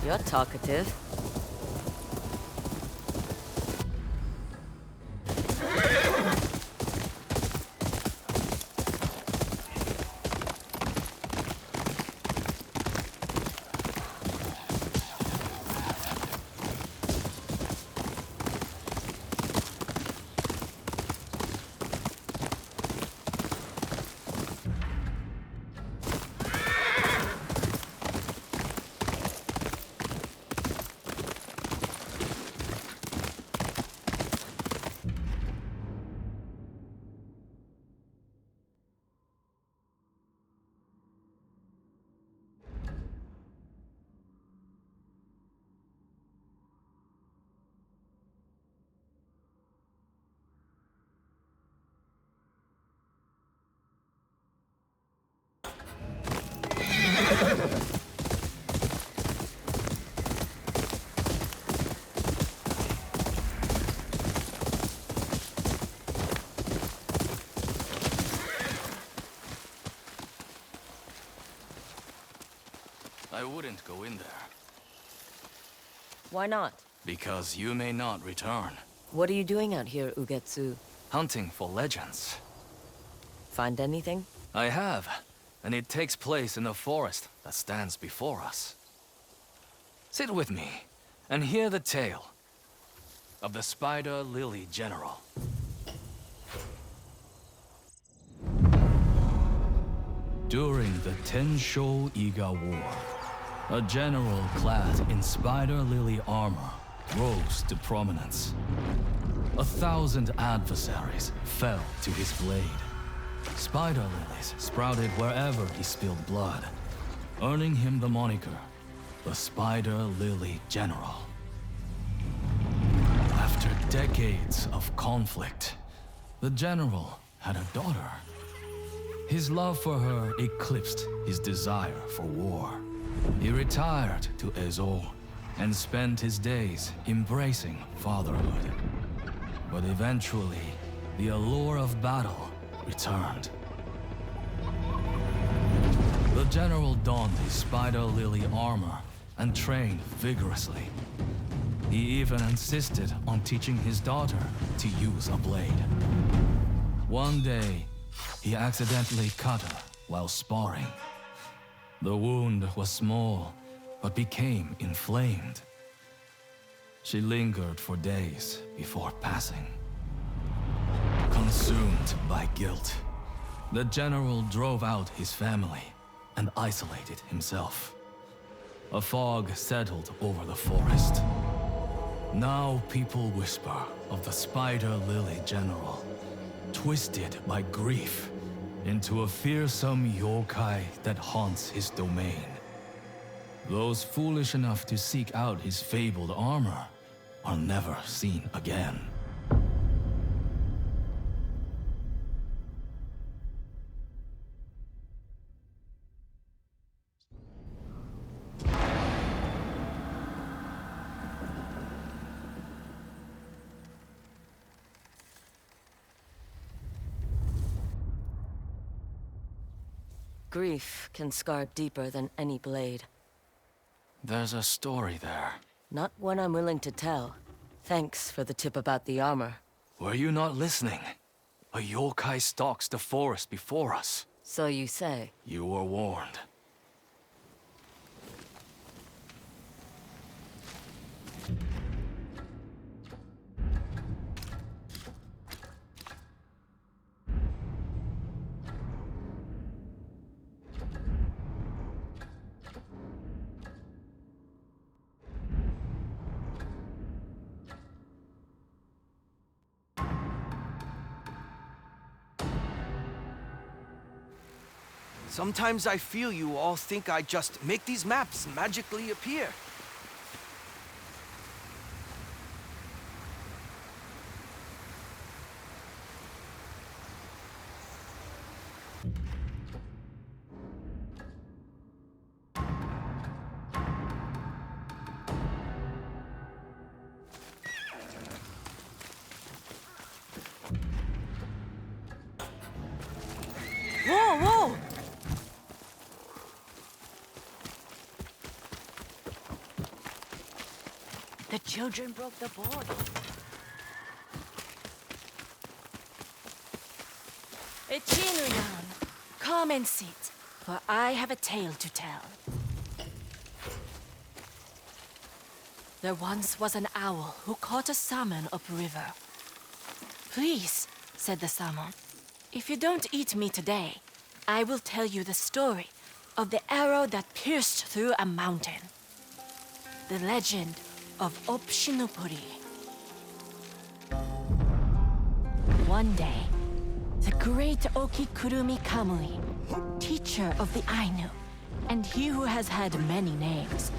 You're talkative. I wouldn't go in there. Why not? Because you may not return. What are you doing out here, Ugetsu? Hunting for legends. Find anything? I have, and it takes place in the forest that stands before us. Sit with me, and hear the tale of the Spider Lily General. During the Tensho Iga War, a general clad in Spider Lily armor rose to prominence. 1,000 adversaries fell to his blade. Spider lilies sprouted wherever he spilled blood, earning him the moniker, the Spider Lily General. After decades of conflict, the general had a daughter. His love for her eclipsed his desire for war. He retired to Ezo and spent his days embracing fatherhood. But eventually, the allure of battle returned. The general donned his Spider Lily armor and trained vigorously. He even insisted on teaching his daughter to use a blade. One day, he accidentally cut her while sparring. The wound was small, but became inflamed. She lingered for days before passing. Consumed by guilt, the general drove out his family and isolated himself. A fog settled over the forest. Now people whisper of the Spider Lily General, twisted by grief into a fearsome yokai that haunts his domain. Those foolish enough to seek out his fabled armor are never seen again. Grief can scar deeper than any blade. There's a story there. Not one I'm willing to tell. Thanks for the tip about the armor. Were you not listening? A yokai stalks the forest before us. So you say. You were warned. Sometimes I feel you all think I just make these maps magically appear. Whoa, whoa! children broke the board. Echinu-yan, come and sit, for I have a tale to tell. There once was an owl who caught a salmon upriver. Please, said the salmon, if you don't eat me today, I will tell you the story of the arrow that pierced through a mountain. The legend of Opshinupuri. One day, the great Okikurumi Kamui, teacher of the Ainu, and he who has had many names,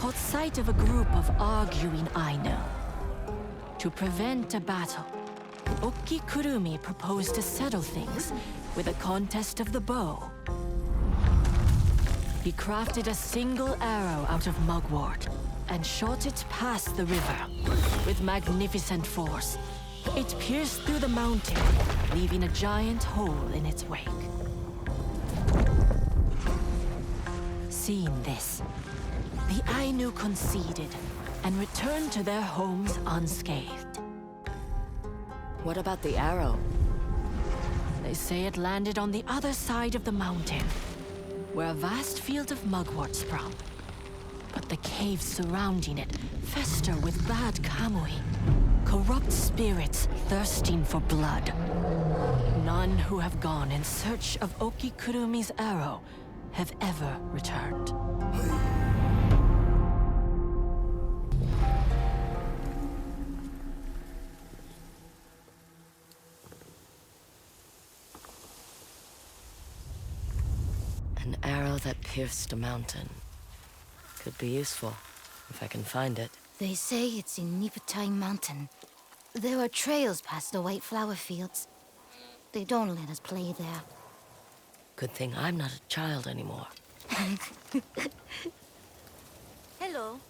caught sight of a group of arguing Ainu. To prevent a battle, Okikurumi proposed to settle things with a contest of the bow. He crafted a single arrow out of mugwort and shot it past the river with magnificent force. It pierced through the mountain, leaving a giant hole in its wake. Seeing this, the Ainu conceded and returned to their homes unscathed. What about the arrow? They say it landed on the other side of the mountain, where a vast field of mugwort sprung. But the caves surrounding it fester with bad kamui, corrupt spirits thirsting for blood. None who have gone in search of Okikurumi's arrow have ever returned. An arrow that pierced a mountain. Could be useful, if I can find it. They say it's in Nipatai Mountain. There are trails past the white flower fields. They don't let us play there. Good thing I'm not a child anymore. Hello.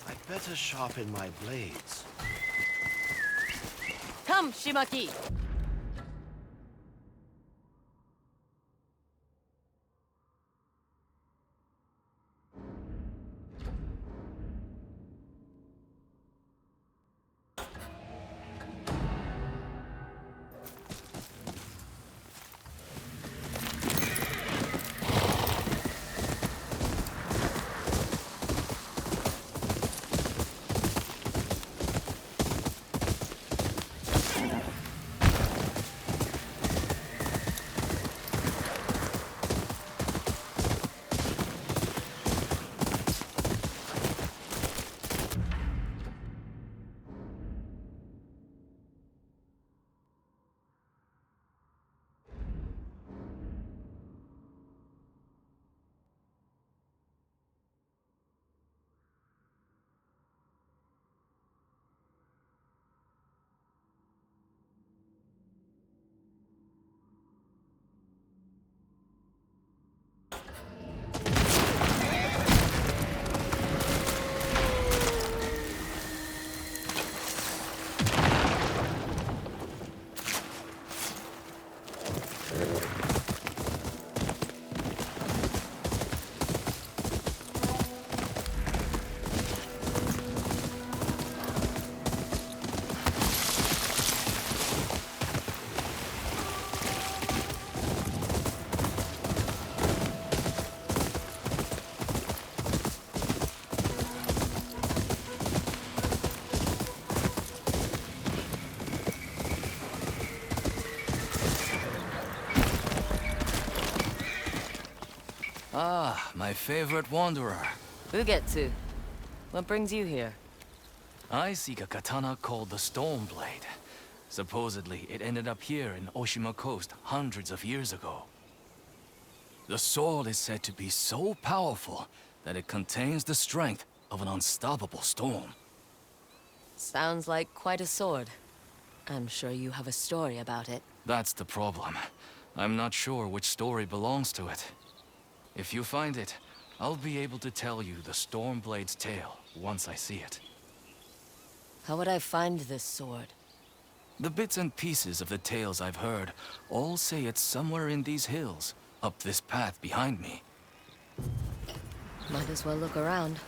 I'd better sharpen my blades. Come, Shimaki! Ah, my favorite wanderer. Ugetsu, what brings you here? I seek a katana called the Stormblade. Supposedly, it ended up here in Oshima Coast hundreds of years ago. The sword is said to be so powerful that it contains the strength of an unstoppable storm. Sounds like quite a sword. I'm sure you have a story about it. That's the problem. I'm not sure which story belongs to it. If you find it, I'll be able to tell you the Stormblade's tale once I see it. How would I find this sword? The bits and pieces of the tales I've heard all say it's somewhere in these hills, up this path behind me. Might as well look around.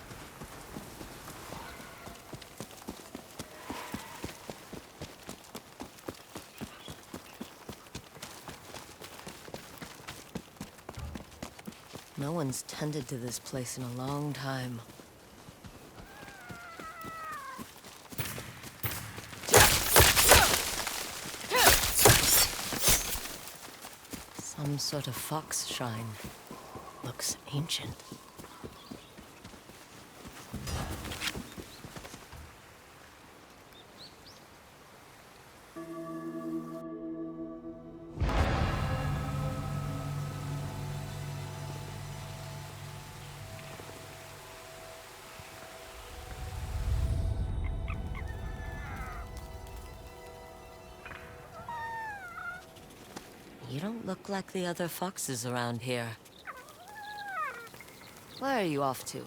No one's tended to this place in a long time. Some sort of fox shrine. Looks ancient. You don't look like the other foxes around here. Where are you off to?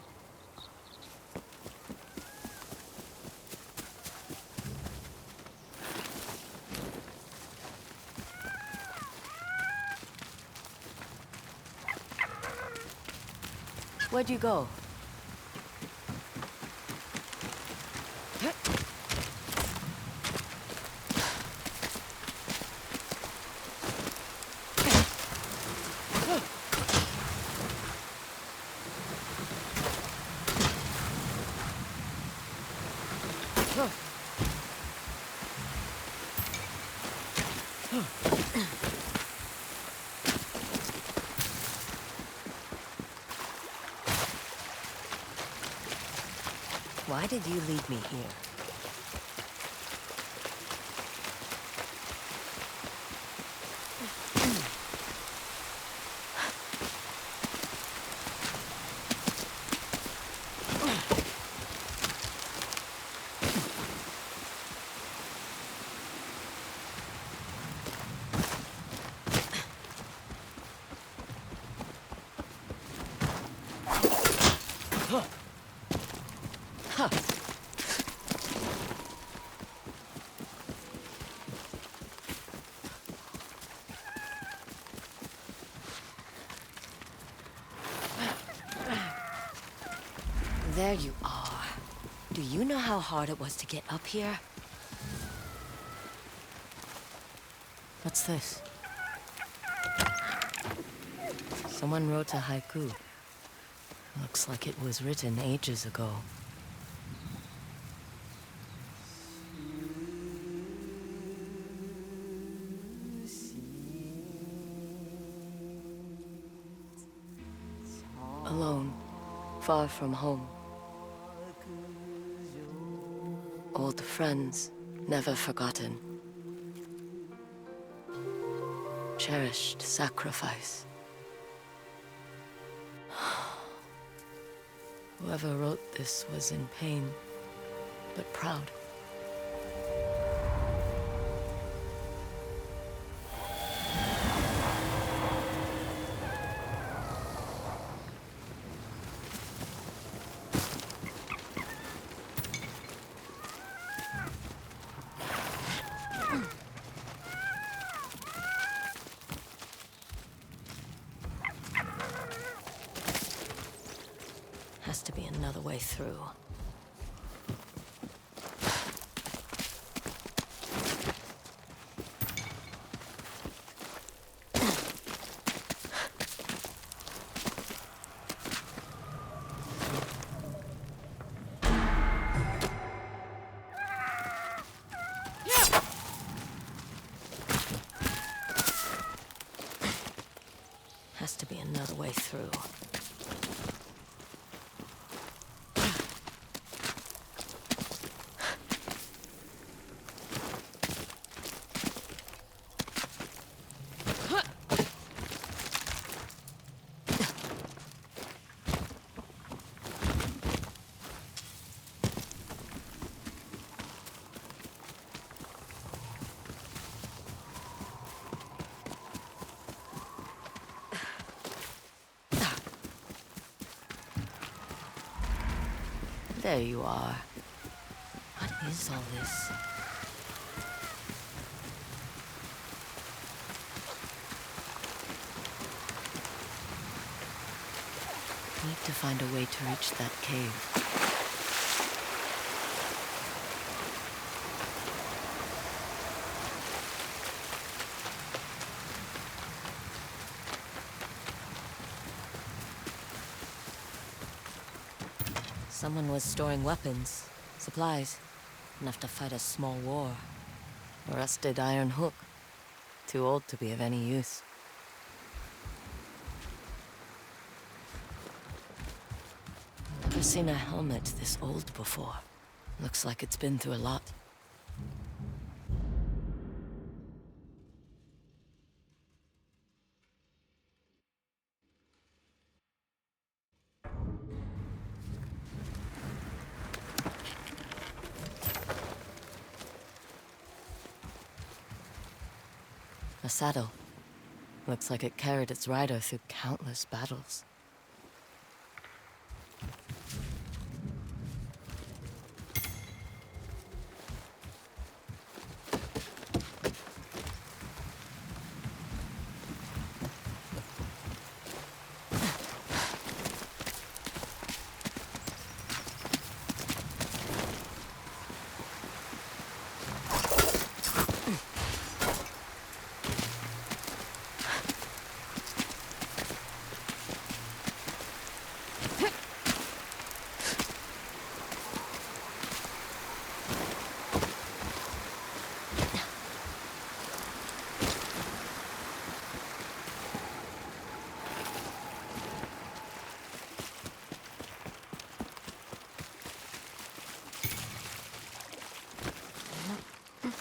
Where'd you go? Why did you lead me here? There you are. Do you know how hard it was to get up here? What's this? Someone wrote a haiku. Looks like it was written ages ago. Alone, far from home. Old friends, never forgotten. Cherished sacrifice. Whoever wrote this was in pain, but proud. Has to be another way through. Has to be another way through. There you are. What is all this? Need to find a way to reach that cave. Someone was storing weapons, supplies, enough to fight a small war. A rusted iron hook, too old to be of any use. Never seen a helmet this old before. Looks like it's been through a lot. A saddle. Looks like it carried its rider through countless battles.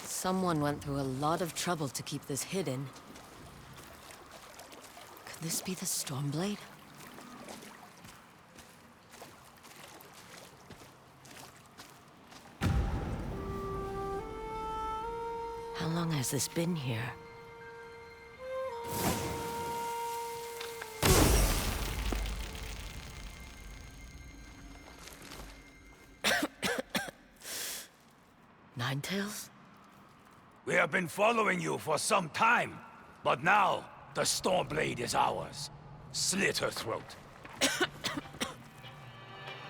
Someone went through a lot of trouble to keep this hidden. Could this be the Stormblade? How long has this been here? Ninetales? We have been following you for some time, but now the Stormblade is ours. Slit her throat.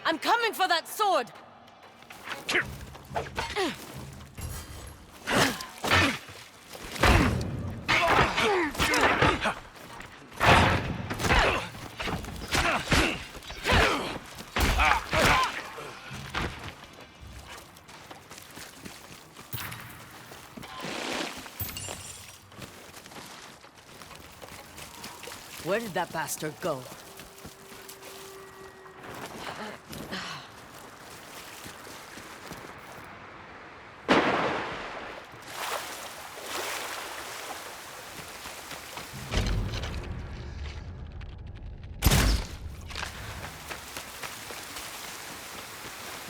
I'm coming for that sword! Where did that bastard go?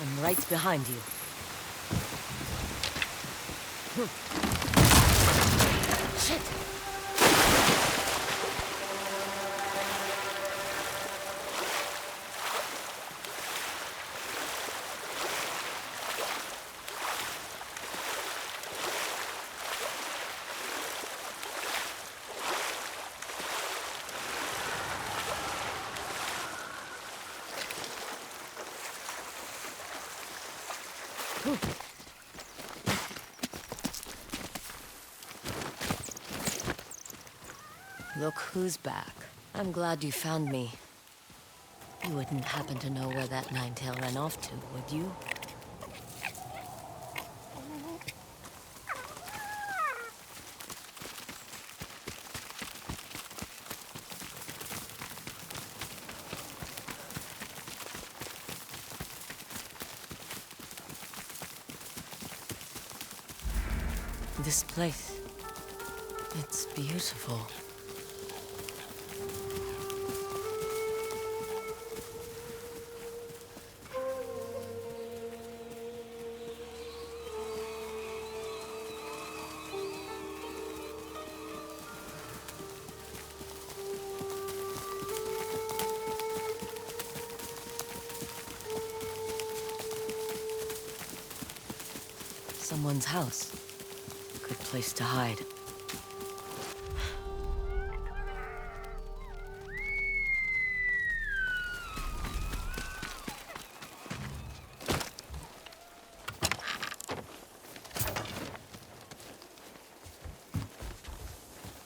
I'm right behind you. Shit! Look who's back. I'm glad you found me. You wouldn't happen to know where that Ninetail ran off to, would you? This place, it's beautiful. Someone's house. Good place to hide.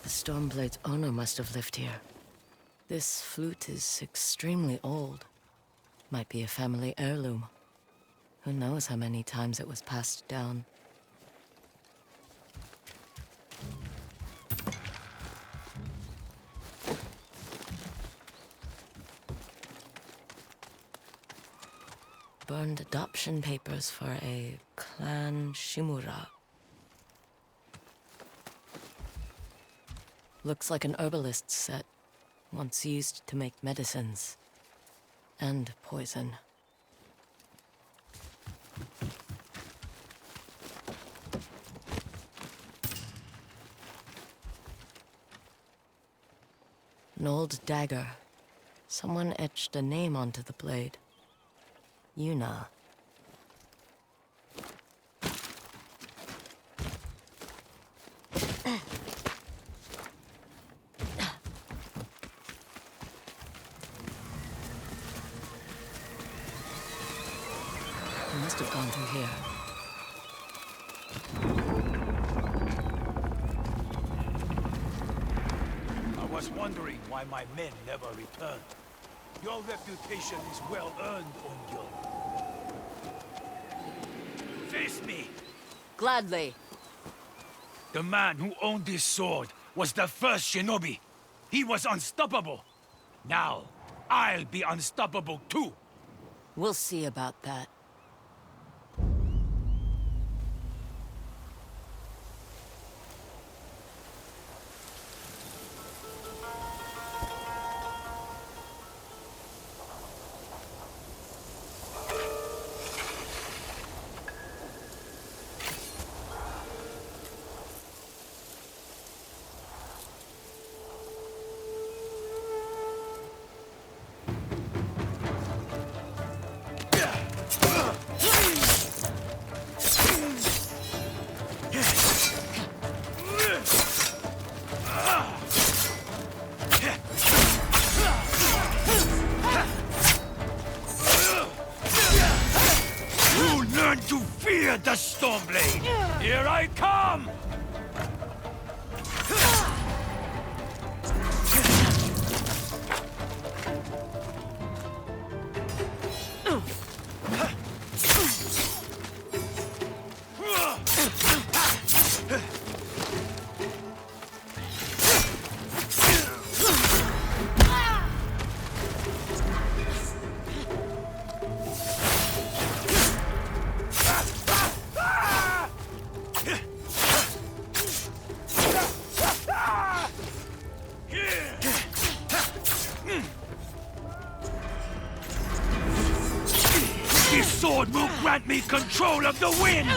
The Stormblade's owner must have lived here. This flute is extremely old. Might be a family heirloom. Who knows how many times it was passed down. Burned adoption papers for a clan Shimura. Looks like an herbalist's set, once used to make medicines. And poison. An old dagger. Someone etched a name onto the blade. Yuna. He must have gone through here. I was wondering why my men never returned. Your reputation is well earned, Ongyo. Face me! Gladly. The man who owned this sword was the first shinobi. He was unstoppable. Now, I'll be unstoppable too. We'll see about that. To fear the Stormblade! Here I come! This sword will grant me control of the wind!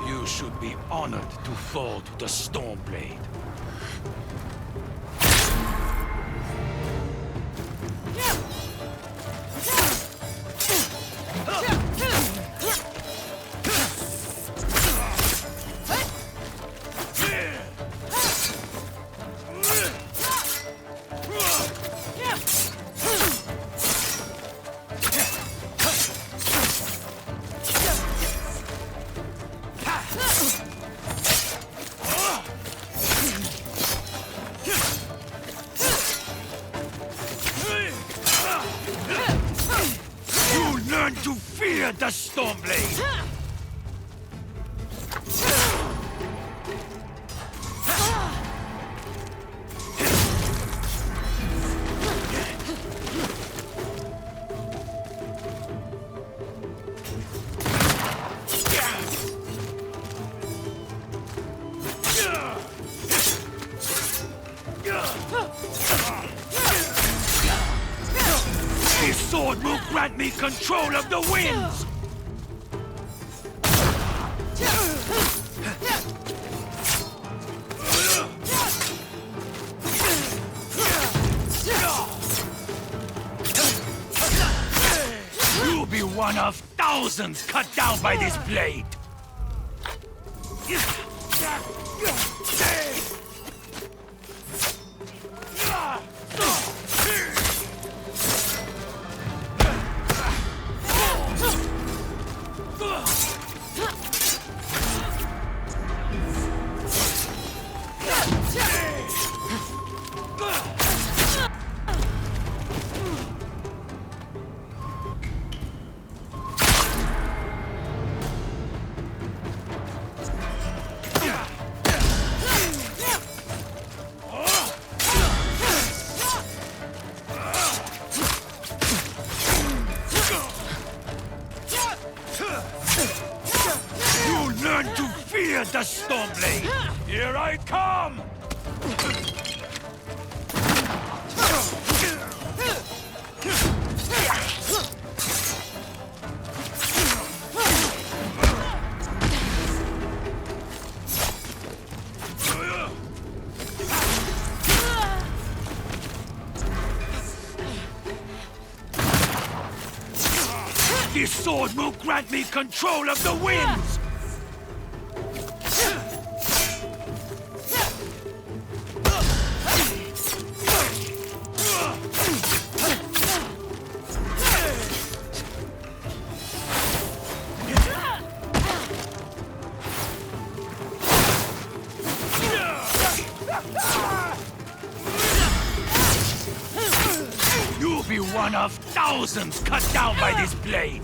You should be honored to fall to the Stormblade. Learn to fear the Stormblade! This sword will grant me control of the winds! You'll be one of thousands cut down by this blade! Learn to fear the Stormblade! Here I come! This sword will grant me control of the winds! You'll be one of thousands cut down by this blade!